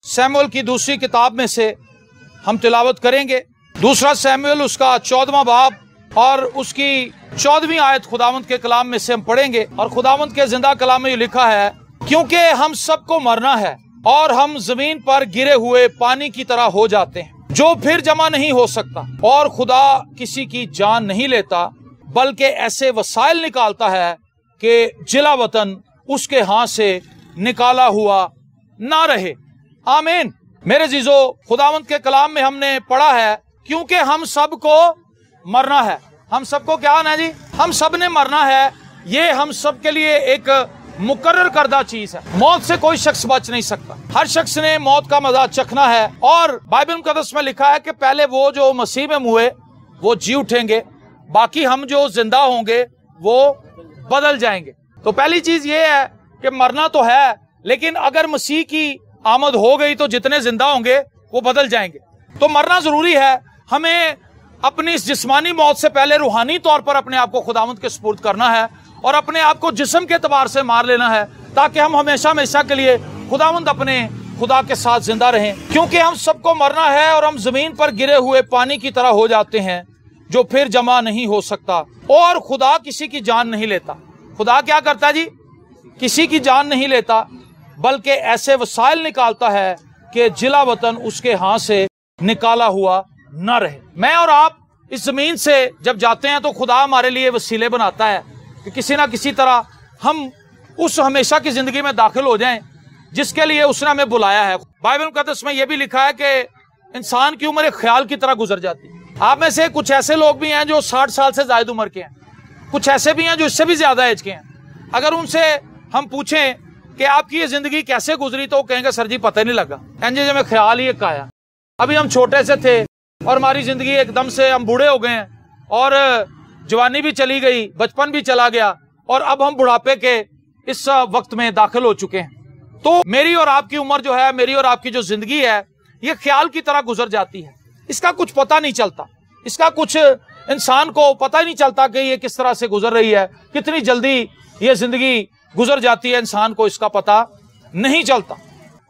शमूएल की दूसरी किताब में से हम तिलावत करेंगे। दूसरा शमूएल उसका 14वां बाब और उसकी 14वीं आयत खुदावंद के कलाम में से हम पढ़ेंगे। और खुदावंद के जिंदा कलाम में ये लिखा है, क्योंकि हम सबको मरना है और हम जमीन पर गिरे हुए पानी की तरह हो जाते हैं, जो फिर जमा नहीं हो सकता। और खुदा किसी की जान नहीं लेता, बल्कि ऐसे वसाइल निकालता है कि जिला वतन उसके हाथ से निकाला हुआ ना रहे। आमीन। मेरे जीजो, खुदावंद के कलाम में हमने पढ़ा है, क्योंकि हम सबको मरना है। हम सबको क्या होना है जी? हम सब ने मरना है। ये हम सब के लिए एक मुकर्रर करदा चीज है। मौत से कोई शख्स बच नहीं सकता। हर शख्स ने मौत का मजा चखना है। और बाइबल मुकद्दस में लिखा है कि पहले वो जो मसीह में हुए वो जी उठेंगे, बाकी हम जो जिंदा होंगे वो बदल जाएंगे। तो पहली चीज ये है कि मरना तो है, लेकिन अगर मसीह की आमद हो गई तो जितने जिंदा होंगे वो बदल जाएंगे। तो मरना जरूरी है। हमें अपनी इस जिस्मानी मौत से पहले रूहानी तौर पर अपने आप को खुदावंद के सुपुर्द करना है और अपने आप को जिस्म के एतबार से मार लेना है, ताकि हम हमेशा हमेशा के लिए खुदावंद अपने खुदा के साथ जिंदा रहें। क्योंकि हम सबको मरना है और हम जमीन पर गिरे हुए पानी की तरह हो जाते हैं, जो फिर जमा नहीं हो सकता। और खुदा किसी की जान नहीं लेता। खुदा क्या करता जी? किसी की जान नहीं लेता, बल्कि ऐसे वसाइल निकालता है कि जिला वतन उसके हाथ से निकाला हुआ न रहे। मैं और आप इस जमीन से जब जाते हैं तो खुदा हमारे लिए वसीले बनाता है कि किसी ना किसी तरह हम उस हमेशा की जिंदगी में दाखिल हो जाएं जिसके लिए उसने हमें बुलाया है। बाइबल मुकद्दस में यह भी लिखा है कि इंसान की उम्र एक ख्याल की तरह गुजर जाती है। आप में से कुछ ऐसे लोग भी हैं जो 60 साल से ज्यादा उम्र के हैं, कुछ ऐसे भी हैं जो इससे भी ज्यादा एज के हैं। अगर उनसे हम पूछें कि आपकी ये जिंदगी कैसे गुजरी, तो वो कहेंगे सर जी पता नहीं लगा, एनजे में ख्याल ही एक आया। अभी हम छोटे से थे और हमारी जिंदगी एकदम से हम बूढ़े हो गए हैं और जवानी भी चली गई, बचपन भी चला गया और अब हम बुढ़ापे के इस वक्त में दाखिल हो चुके हैं। तो मेरी और आपकी उम्र जो है, मेरी और आपकी जो जिंदगी है, ये ख्याल की तरह गुजर जाती है। इसका कुछ पता नहीं चलता, इसका कुछ इंसान को पता ही नहीं चलता कि ये किस तरह से गुजर रही है, कितनी जल्दी ये जिंदगी गुजर जाती है, इंसान को इसका पता नहीं चलता।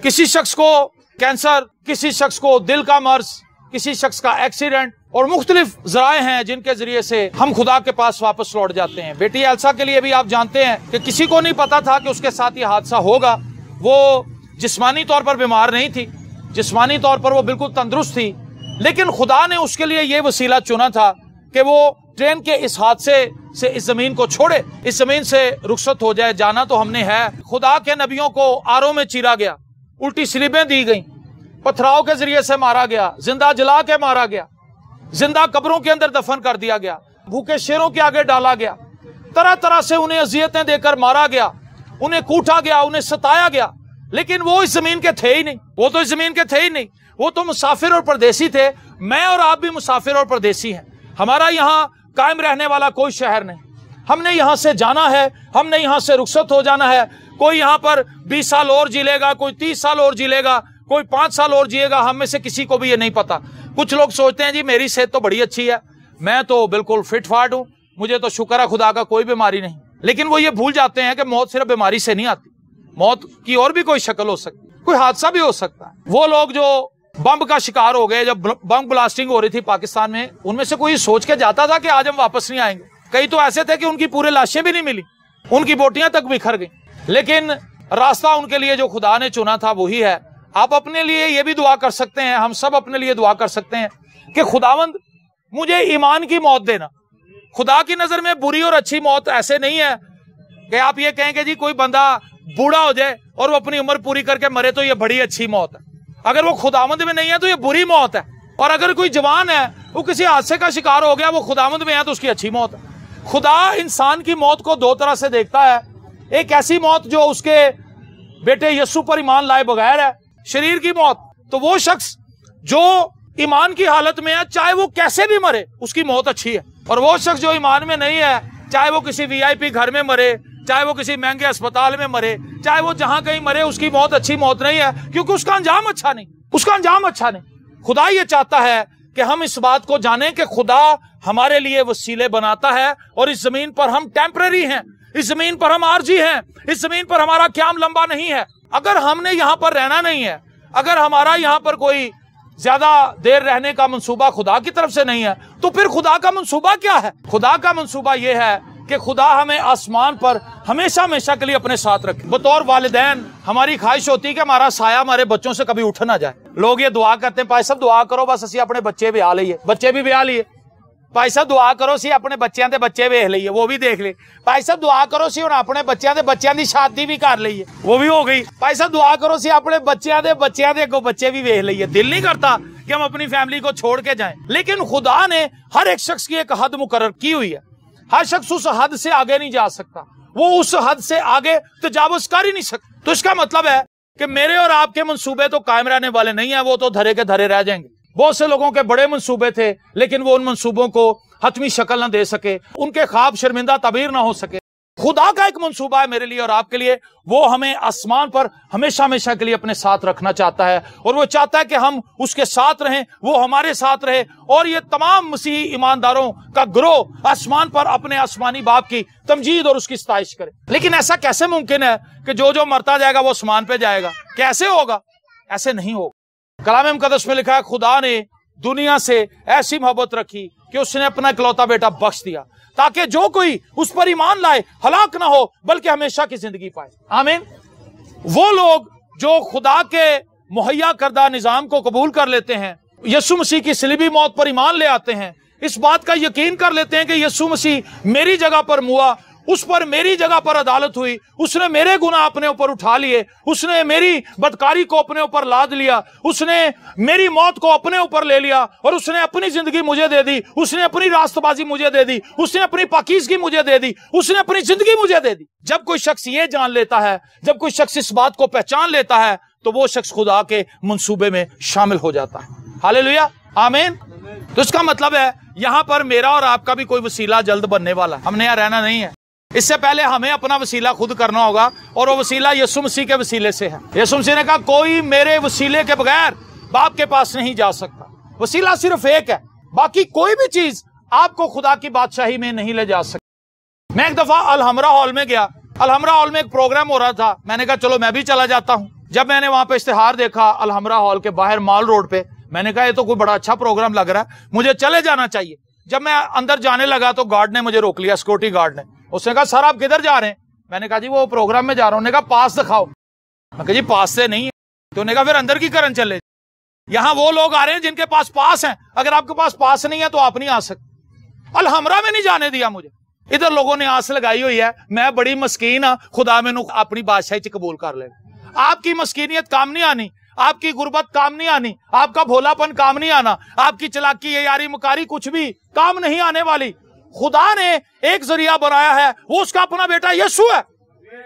किसी शख्स को कैंसर, किसी शख्स को दिल का मर्ज, किसी शख्स का एक्सीडेंट और मुख्तलिफ जराए हैं जिनके जरिए से हम खुदा के पास वापस लौट जाते हैं। बेटी एल्सा के लिए भी आप जानते हैं कि किसी को नहीं पता था कि उसके साथ ये हादसा होगा। वो जिस्मानी तौर पर बीमार नहीं थी, जिस्मानी तौर पर वो बिल्कुल तंदुरुस्त थी, लेकिन खुदा ने उसके लिए ये वसीला चुना था कि वो ट्रेन के इस हादसे से इस जमीन को छोड़े, इस जमीन से रुखसत हो जाए। जाना तो हमने है। खुदा के नबियों को आरों में चीरा गया, उल्टी सलीबें दी गई, पथराव के जरिए से मारा गया, जिंदा जला के मारा गया, जिंदा कब्रों के अंदर दफन कर दिया गया, भूखे शेरों के आगे डाला गया, तरह तरह से उन्हें अजियतें देकर मारा गया, उन्हें कूटा गया, उन्हें सताया गया। लेकिन वो इस जमीन के थे ही नहीं, वो तो इस जमीन के थे ही नहीं, वो तो मुसाफिर और परदेसी थे। मैं और आप भी मुसाफिर और परदेसी हैं। हमारा यहाँ कायम रहने वाला कोई शहर नहीं। हमने यहाँ से जाना है, हमने यहाँ से रुखसत हो जाना है। कोई यहाँ पर 20 साल और जी लेगा, कोई 30 साल और जी लेगा, कोई 5 साल और जिएगा। हम में से किसी को भी ये नहीं पता। कुछ लोग सोचते हैं जी मेरी सेहत तो बड़ी अच्छी है, मैं तो बिल्कुल फिट फाट हूं, मुझे तो शुक्र है खुदा का कोई बीमारी नहीं। लेकिन वो ये भूल जाते हैं कि मौत सिर्फ बीमारी से नहीं आती, मौत की और भी कोई शक्ल हो सकती, कोई हादसा भी हो सकता है। वो लोग जो बम का शिकार हो गए, जब बम ब्लास्टिंग हो रही थी पाकिस्तान में, उनमें से कोई सोच के जाता था कि आज हम वापस नहीं आएंगे। कई तो ऐसे थे कि उनकी पूरे लाशें भी नहीं मिली, उनकी बोटियां तक बिखर गई। लेकिन रास्ता उनके लिए जो खुदा ने चुना था वही है। आप अपने लिए ये भी दुआ कर सकते हैं, हम सब अपने लिए दुआ कर सकते हैं कि खुदावंद मुझे ईमान की मौत देना। खुदा की नजर में बुरी और अच्छी मौत ऐसे नहीं है कि आप ये कहेंगे जी कोई बंदा बूढ़ा हो जाए और वो अपनी उम्र पूरी करके मरे तो ये बड़ी अच्छी मौत है। अगर वो खुदावंद में नहीं है तो ये बुरी मौत है। और अगर कोई जवान है, वो किसी हादसे का शिकार हो गया, वो खुदावंद में है तो उसकी अच्छी मौत है। खुदा इंसान की मौत को दो तरह से देखता है। एक ऐसी मौत जो उसके बेटे यीशु पर ईमान लाए बगैर है, शरीर की मौत। तो वो शख्स जो ईमान की हालत में है, चाहे वो कैसे भी मरे, उसकी मौत अच्छी है। और वो शख्स जो ईमान में नहीं है, चाहे वो किसी वीआईपी घर में मरे, चाहे वो किसी महंगे अस्पताल में मरे, चाहे वो जहां कहीं मरे, उसकी मौत अच्छी मौत नहीं है, क्योंकि उसका अंजाम अच्छा नहीं, उसका अंजाम अच्छा नहीं। खुदा ये चाहता है कि हम इस बात को जानें कि खुदा हमारे लिए वसीले बनाता है और इस जमीन पर हम टेम्पररी हैं, इस जमीन पर हम आरजी हैं, इस जमीन पर हमारा क़याम लंबा नहीं है। अगर हमने यहाँ पर रहना नहीं है, अगर हमारा यहां पर कोई ज्यादा देर रहने का मंसूबा खुदा की तरफ से नहीं है, तो फिर खुदा का मंसूबा क्या है? खुदा का मंसूबा यह है कि खुदा हमें आसमान पर हमेशा हमेशा के लिए अपने साथ रखे। बतौर वालिदैन हमारी ख्वाहिश होती है कि हमारा साया हमारे बच्चों से कभी उठ ना जाए। लोग ये दुआ करते हैं, भाई साहब दुआ करो बस असी अपने बच्चे ब्याह लीए। बच्चे भी ब्याह लिए। भाई साहब दुआ करो सी अपने बच्चों के बच्चे वेख लीए, वो भी देख लिए। भाई साहब दुआ करो सी हुण अपने बच्चों के बच्चों की शादी भी कर लीए, वो भी हो गई। भाई साहब दुआ करो सी अपने बच्चों के अगों बच्चे भी वेख लीए। दिल नहीं करता कि हम अपनी फैमिली को छोड़ के जाएं, लेकिन खुदा ने हर एक शख्स की एक हद मुकर्रर की हुई है। हर शख्स उस हद से आगे नहीं जा सकता, वो उस हद से आगे तजावुज़ कर ही नहीं सकता। तो इसका मतलब है कि मेरे और आपके मंसूबे तो कायम रहने वाले नहीं है, वो तो धरे के धरे रह जाएंगे। बहुत से लोगों के बड़े मंसूबे थे, लेकिन वो उन मंसूबों को हतमी शक्ल ना दे सके, उनके ख्वाब शर्मिंदा तबीर ना हो सके। खुदा का एक मंसूबा है मेरे लिए और आपके लिए, वो हमें आसमान पर हमेशा हमेशा के लिए अपने साथ रखना चाहता है, और वो चाहता है कि हम उसके साथ रहें, वो हमारे साथ रहे, और ये तमाम मसीही ईमानदारों का गिरोह आसमान पर अपने आसमानी बाप की तमजीद और उसकी सताइश करे। लेकिन ऐसा कैसे मुमकिन है कि जो जो मरता जाएगा वो आसमान पे जाएगा? कैसे होगा? ऐसे नहीं होगा। कलाम मुकद्दस में लिखा है, खुदा ने दुनिया से ऐसी मोहब्बत रखी कि उसने अपना इकलौता बेटा बख्श दिया, ताकि जो कोई उस पर ईमान लाए हलाक ना हो बल्कि हमेशा की जिंदगी पाए। आमीन। वो लोग जो खुदा के मुहैया करदा निजाम को कबूल कर लेते हैं, यीशु मसीह की सलीबी मौत पर ईमान ले आते हैं, इस बात का यकीन कर लेते हैं कि यीशु मसीह मेरी जगह पर मुआ, उस पर मेरी जगह पर अदालत हुई, उसने मेरे गुनाह अपने ऊपर उठा लिए, उसने मेरी बदकारी को अपने ऊपर लाद लिया, उसने मेरी मौत को अपने ऊपर ले लिया, और उसने अपनी जिंदगी मुझे दे दी, उसने अपनी रास्तबाजी मुझे दे दी, उसने अपनी पाकीज़गी मुझे दे दी, उसने अपनी जिंदगी मुझे दे दी। जब कोई शख्स ये जान लेता है, जब कोई शख्स इस बात को पहचान लेता है, तो वो शख्स खुदा के मंसूबे में शामिल हो जाता है। हालेलुया, आमीन। तो इसका मतलब है यहां पर मेरा और आपका भी कोई वसीला जल्द बनने वाला, हमने यहां रहना नहीं है। इससे पहले हमें अपना वसीला खुद करना होगा, और वो वसीला यीशु मसीह के वसीले से है। यीशु मसीह ने कहा, कोई मेरे वसीले के बगैर बाप के पास नहीं जा सकता। वसीला सिर्फ एक है, बाकी कोई भी चीज आपको खुदा की बादशाही में नहीं ले जा सकती। मैं एक दफा अलहमरा हॉल में गया। अलहमरा हॉल में एक प्रोग्राम हो रहा था, मैंने कहा चलो मैं भी चला जाता हूं। जब मैंने वहां पे इश्तिहार देखा अलहमरा हॉल के बाहर माल रोड पे, मैंने कहा ये तो कोई बड़ा अच्छा प्रोग्राम लग रहा है, मुझे चले जाना चाहिए। जब मैं अंदर जाने लगा तो गार्ड ने मुझे रोक लिया, सिक्योरिटी गार्ड ने। उसने कहा, सर आप किधर जा रहे हैं? मैंने कहा जी वो प्रोग्राम में जा रहा हूं। उन्होंने कहा पास दिखाओ। मैं कहा जी पास से नहीं है। तो उन्होंने कहा फिर अंदर की करन चले, यहां वो लोग आ रहे हैं जिनके पास पास है, अगर आपके पास पास नहीं है तो आप नहीं आ सकते। अलहमरा में नहीं जाने दिया मुझे। इधर लोगों ने आस लगाई हुई है, मैं बड़ी मस्कीन हाँ, खुदा मैनू अपनी बादशाही च कबूल कर लेगा। आपकी मस्कीनियत काम नहीं आनी, आपकी गुर्बत काम नहीं आनी, आपका भोलापन काम नहीं आना, आपकी चलाकी यारी मुकारी कुछ भी काम नहीं आने वाली। खुदा ने एक जरिया बनाया है, वो उसका अपना बेटा यीशु है,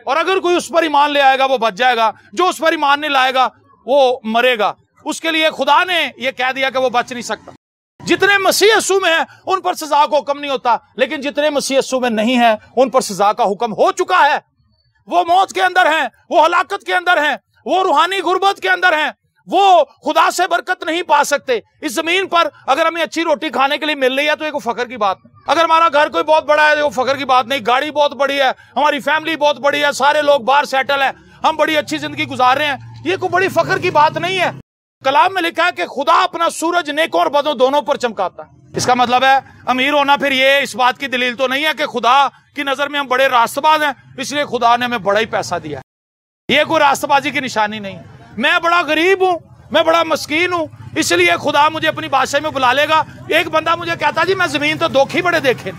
और अगर कोई उस पर ईमान ले आएगा वो बच जाएगा, जो उस पर ईमान नहीं लाएगा वो मरेगा। उसके लिए खुदा ने यह कह दिया कि वो बच नहीं सकता। जितने मसीह यीशु में है उन पर सजा का हुक्म नहीं होता, लेकिन जितने मसीह यीशु में नहीं है उन पर सजा का हुक्म हो चुका है। वो मौत के अंदर हैं, वो हलाकत के अंदर हैं, वो रूहानी गुर्बत के अंदर हैं, वो खुदा से बरकत नहीं पा सकते। इस जमीन पर अगर हमें अच्छी रोटी खाने के लिए मिल रही है तो एक फख्र की बात नहीं। अगर हमारा घर कोई बहुत बड़ा है तो फख्र की बात नहीं। गाड़ी बहुत बड़ी है, हमारी फैमिली बहुत बड़ी है, सारे लोग बाहर सेटल है, हम बड़ी अच्छी जिंदगी गुजार रहे हैं, ये कोई बड़ी फख्र की बात नहीं है। कलाम में लिखा है कि खुदा अपना सूरज नेकों और बदों दोनों पर चमकाता है। इसका मतलब है अमीर होना फिर ये इस बात की दलील तो नहीं है कि खुदा की नजर में हम बड़े रास्तबाज हैं, इसलिए खुदा ने हमें बड़ा ही पैसा दिया है। ये कोई रास्तबाजी की निशानी नहीं है। मैं बड़ा गरीब हूं, मैं बड़ा मस्कीन हूं, इसलिए खुदा मुझे अपनी बादशाही में बुला लेगा। एक बंदा मुझे कहता जी मैं जमीन तो दुख ही बड़े देखे।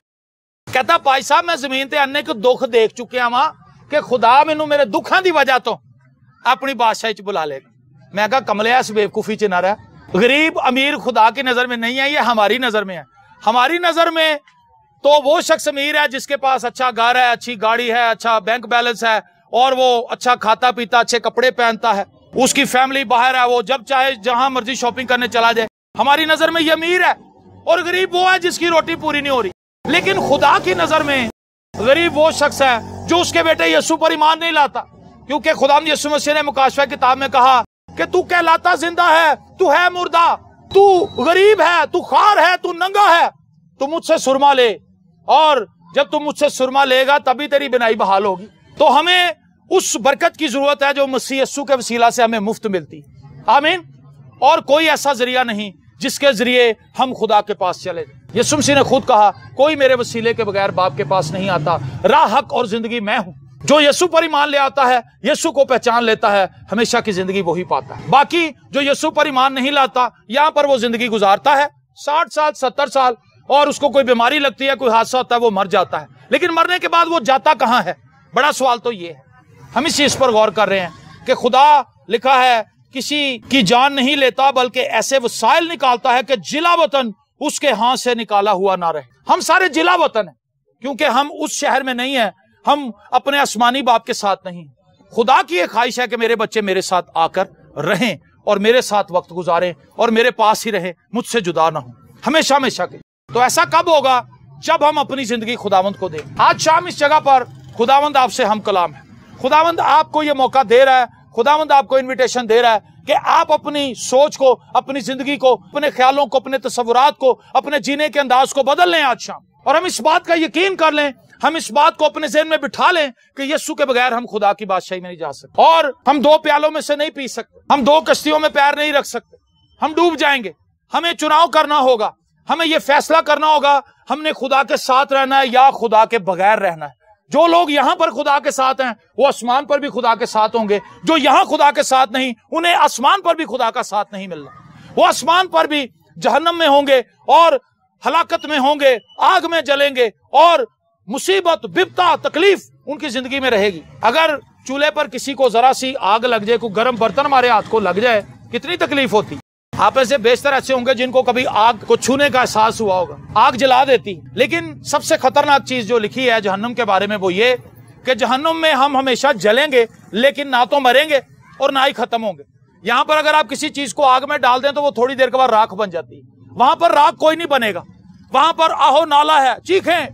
कहता भाई साहब मैं जमीन ते अन्ने को दुख देख चुके वा कि खुदा मैनू मेरे दुखों की वजह तो अपनी बादशाही च बुला लेगा। मैं कहा कमलिया इस बेवकूफी च ना रह। गरीब अमीर खुदा की नजर में नहीं है, ये हमारी नजर में है। हमारी नजर में तो वो शख्स अमीर है जिसके पास अच्छा घर है, अच्छी गाड़ी है, अच्छा बैंक बैलेंस है, और वो अच्छा खाता पीता, अच्छे कपड़े पहनता है, उसकी फैमिली बाहर है, वो जब चाहे जहां मर्जी शॉपिंग करने चला जाए। हमारी नजर में ये अमीर है, और गरीब वो है जिसकी रोटी पूरी नहीं हो रही। लेकिन खुदा की नजर में गरीब वो शख्स है जो उसके बेटे यीशु पर ईमान नहीं लाता, क्योंकि खुदा यीशु मसीह ने मुकाशफा किताब में कहा कि तू कहलाता जिंदा है, तू है मुर्दा, तू गरीब है, तू खार है, तू नंगा है, तू मुझसे सुरमा ले, और जब तू मुझसे सुरमा लेगा तभी तेरी बिनाई बहाल होगी। तो हमें उस बरकत की जरूरत है जो मसीह यीशु के वसीला से हमें मुफ्त मिलती। आमीन। और कोई ऐसा जरिया नहीं जिसके जरिए हम खुदा के पास चले। यीशु मसीह ने खुद कहा, कोई मेरे वसीले के बगैर बाप के पास नहीं आता, राह, हक और जिंदगी मैं हूं। जो यीशु पर ईमान ले आता है, यीशु को पहचान लेता है, हमेशा की जिंदगी वही पाता है। बाकी जो यीशु पर ईमान नहीं लाता, यहां पर वो जिंदगी गुजारता है 60 साल 70 साल, और उसको कोई बीमारी लगती है, कोई हादसा होता है, वो मर जाता है। लेकिन मरने के बाद वो जाता कहां है? बड़ा सवाल तो ये है। हम इस चीज पर गौर कर रहे हैं कि खुदा लिखा है किसी की जान नहीं लेता, बल्कि ऐसे वसाइल निकालता है कि जिला वतन उसके हाथ से निकाला हुआ ना रहे। हम सारे जिला वतन हैं, क्योंकि हम उस शहर में नहीं है, हम अपने आसमानी बाप के साथ नहीं। खुदा की एक ख्वाहिश है कि मेरे बच्चे मेरे साथ आकर रहें और मेरे साथ वक्त गुजारें और मेरे पास ही रहें, मुझसे जुदा ना हो हमेशा हमेशा के। तो ऐसा कब होगा? जब हम अपनी जिंदगी खुदावंद को दें। आज शाम इस जगह पर खुदावंद आपसे हम कलाम है। खुदावंद आपको ये मौका दे रहा है, खुदावंद आपको इनविटेशन दे रहा है कि आप अपनी सोच को, अपनी जिंदगी को, अपने ख्यालों को, अपने तस्वुरात को, अपने जीने के अंदाज को बदल लें आज शाम। और हम इस बात का यकीन कर लें, हम इस बात को अपने ज़हन में बिठा लें कि यीशु के बगैर हम खुदा की बादशाही में नहीं जा सकते, और हम 2 प्यालों में से नहीं पी सकते, हम 2 कश्तियों में पैर नहीं रख सकते, हम डूब जाएंगे। हमें चुनाव करना होगा, हमें यह फैसला करना होगा, हमने खुदा के साथ रहना है या खुदा के बगैर रहना है। जो लोग यहां पर खुदा के साथ हैं, वो आसमान पर भी खुदा के साथ होंगे। जो यहां खुदा के साथ नहीं, उन्हें आसमान पर भी खुदा का साथ नहीं मिलना। वो आसमान पर भी जहन्नम में होंगे और हलाकत में होंगे, आग में जलेंगे, और मुसीबत, बिपता, तकलीफ उनकी जिंदगी में रहेगी। अगर चूल्हे पर किसी को जरा सी आग लग जाए, कोई गर्म बर्तन हमारे हाथ को लग जाए, कितनी तकलीफ होती। आप ऐसे बेशतर ऐसे होंगे जिनको कभी आग को छूने का एहसास हुआ होगा। आग जला देती। लेकिन सबसे खतरनाक चीज जो लिखी है जहन्नुम के बारे में, वो ये कि जहन्नुम में हम हमेशा जलेंगे, लेकिन ना तो मरेंगे और ना ही खत्म होंगे। यहां पर अगर आप किसी चीज को आग में डाल दें तो वो थोड़ी देर के बाद राख बन जाती है। वहां पर राख कोई नहीं बनेगा, वहां पर आहो नाला है, चीखें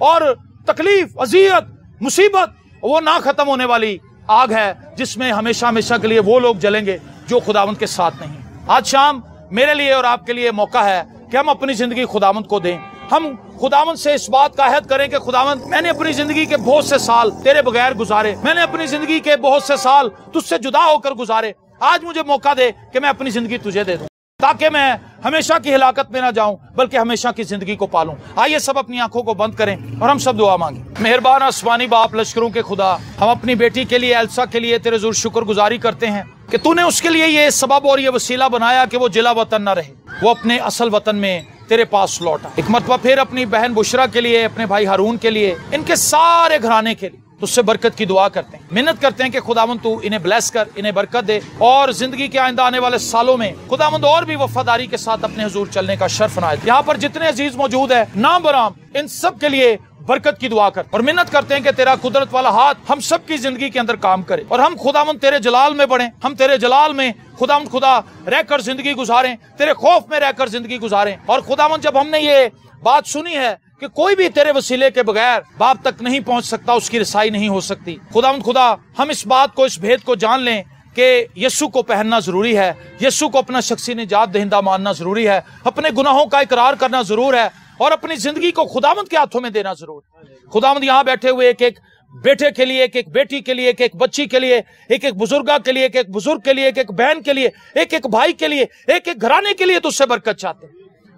और तकलीफ, अजियत, मुसीबत, वो ना खत्म होने वाली आग है जिसमें हमेशा हमेशा के लिए वो लोग जलेंगे जो खुदावंद के साथ नहीं। आज शाम मेरे लिए और आपके लिए मौका है कि हम अपनी जिंदगी खुदावंद को दें। हम खुदावंद से इस बात का अहद करें कि खुदावंद, मैंने अपनी जिंदगी के बहुत से साल तेरे बगैर गुजारे, मैंने अपनी जिंदगी के बहुत से साल तुझसे जुदा होकर गुजारे। आज मुझे मौका दे कि मैं अपनी जिंदगी तुझे दे दूं, ताकि मैं हमेशा की हिलाकत में ना जाऊं, बल्कि हमेशा की जिंदगी को पालूं। आइए सब अपनी आंखों को बंद करें और हम सब दुआ मांगे। मेहरबान आसमानी बाप, लश्करों के खुदा, हम अपनी बेटी के लिए, एल्सा के लिए तेरे ज़रूर शुक्रगुजारी करते हैं कि तूने उसके लिए ये सबब और ये वसीला बनाया कि वो जिला वतन न रहे, वो अपने असल वतन में तेरे पास लौटा। एक मरतबा फिर अपनी बहन बुशरा के लिए, अपने भाई हारून के लिए, इनके सारे घराने के लिए तुझसे बरकत की दुआ करते हैं, मिन्नत करते हैं कि खुदावंद तू इन्हें ब्लेस कर, इन्हें बरकत दे, और जिंदगी के आइंदा आने वाले सालों में खुदावंद और भी वफादारी के साथ अपने हुजूर चलने का शर्फ नायत। यहाँ पर जितने अजीज मौजूद है, नाम बराम, इन सब के लिए बरकत की दुआ कर, और मिन्नत करते हैं कि तेरा कुदरत वाला हाथ हम सब की जिंदगी के अंदर काम करे, और हम खुदावंद तेरे जलाल में बढ़े, हम तेरे जलाल में खुदावंद खुदा रहकर जिंदगी गुजारें, तेरे खौफ में रहकर जिंदगी गुजारें। और खुदावंद, जब हमने ये बात सुनी है कि कोई भी तेरे वसीले के बगैर बाप तक नहीं पहुंच सकता, उसकी रसाई नहीं हो सकती, खुदावंद खुदा, हम इस बात को, इस भेद को जान लें कि यीशु को पहनना जरूरी है, यीशु को अपना शख्सी निजात दहिंदा मानना जरूरी है, अपने गुनाहों का इकरार करना जरूर है, और अपनी जिंदगी को खुदावंद के हाथों में देना जरूर है। खुदावंद, यहाँ बैठे हुए एक एक बेटे के लिए, एक एक बेटी के लिए, एक एक बच्ची के लिए, एक एक बुजुर्गा के लिए, एक एक बुजुर्ग के लिए, एक एक बहन के लिए, एक एक भाई के लिए, एक एक घराने के लिए तुझसे बरकत चाहते हैं,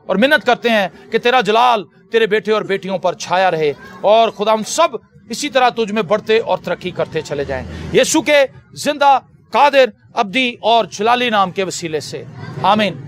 और मिन्नत करते हैं कि तेरा जलाल तेरे बेटे और बेटियों पर छाया रहे, और खुदा हम सब इसी तरह तुझ में बढ़ते और तरक्की करते चले जाएं, यीशु के जिंदा, कादिर, अब्दी और जलाली नाम के वसीले से, आमीन।